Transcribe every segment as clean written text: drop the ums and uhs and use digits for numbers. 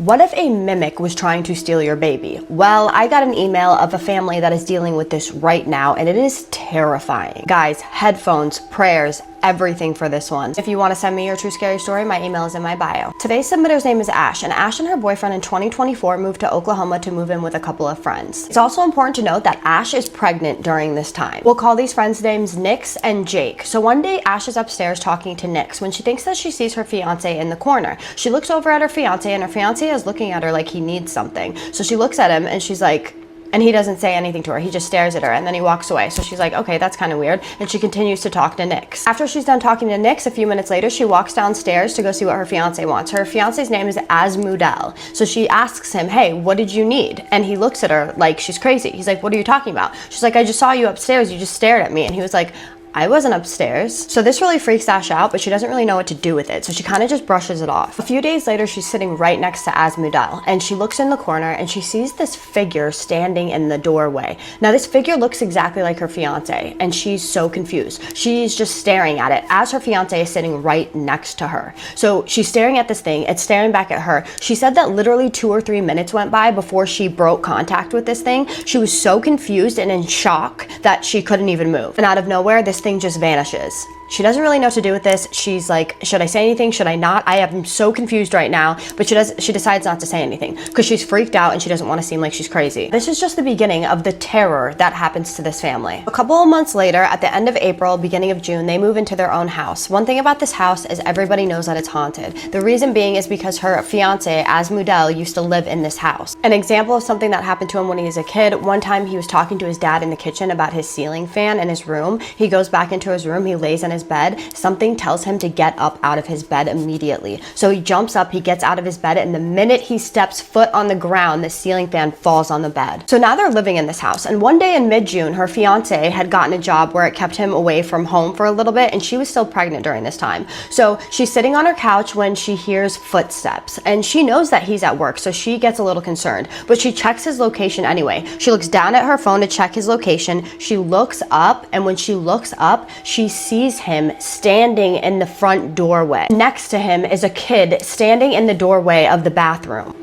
What if a mimic was trying to steal your baby? Well, I got an email of a family that is dealing with this right now, and it is terrifying. Guys, headphones, prayers, everything for this one. If you want to send me your true scary story, my email is in my bio. Today's submitter's name is Ash, and Ash and her boyfriend in 2024 moved to Oklahoma to move in with a couple of friends. It's also important to note that Ash is pregnant during this time. We'll call these friends' names Nix and Jake. So one day Ash is upstairs talking to Nix when she thinks that she sees her fiance in the corner. She looks over at her fiance, and her fiance is looking at her like he needs something. So she looks at him and she's like, and he doesn't say anything to her. He just stares at her and then he walks away. So she's like, okay, that's kind of weird. And she continues to talk to Nix. After she's done talking to Nix, a few minutes later, she walks downstairs to go see what her fiance wants. Her fiance's name is Asmodel. So she asks him, hey, what did you need? And he looks at her like she's crazy. He's like, what are you talking about? She's like, I just saw you upstairs. You just stared at me. And he was like, I wasn't upstairs. So this really freaks Ash out, but she doesn't really know what to do with it. So she kind of just brushes it off. A few days later, she's sitting right next to Asmodel, and she looks in the corner and she sees this figure standing in the doorway. Now this figure looks exactly like her fiance, and she's so confused. She's just staring at it as her fiance is sitting right next to her. So she's staring at this thing, it's staring back at her. She said that literally 2 or 3 minutes went by before she broke contact with this thing. She was so confused and in shock that she couldn't even move. And out of nowhere, this thing just vanishes. She doesn't really know what to do with this. She's like, should I say anything? Should I not? I am so confused right now. But she decides not to say anything because she's freaked out and she doesn't want to seem like she's crazy. This is just the beginning of the terror that happens to this family. A couple of months later, at the end of April, beginning of June, they move into their own house. One thing about this house is everybody knows that it's haunted. The reason being is because her fiance, Asmodel, used to live in this house. An example of something that happened to him when he was a kid, one time he was talking to his dad in the kitchen about his ceiling fan in his room. He goes back into his room, he lays in his bed. Something tells him to get up out of his bed immediately. So he jumps up, he gets out of his bed, and the minute he steps foot on the ground, the ceiling fan falls on the bed. So now they're living in this house, and one day in mid-June, her fiance had gotten a job where it kept him away from home for a little bit, and she was still pregnant during this time. So she's sitting on her couch when she hears footsteps, and she knows that he's at work, so she gets a little concerned, but she checks his location anyway. She looks down at her phone to check his location. She looks up, and when she looks up, she sees him standing in the front doorway. Next to him is a kid standing in the doorway of the bathroom.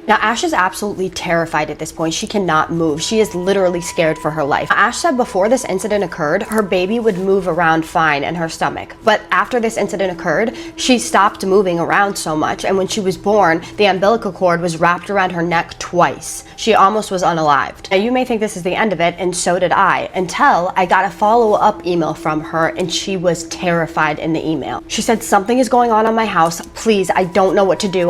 Now, Ash is absolutely terrified at this point. She cannot move. She is literally scared for her life. Ash said before this incident occurred, her baby would move around fine in her stomach. But after this incident occurred, she stopped moving around so much. And when she was born, the umbilical cord was wrapped around her neck twice. She almost was unalived. Now, you may think this is the end of it, and so did I, until I got a follow-up email from her, and she was terrified in the email. She said, something is going on in my house. Please, I don't know what to do.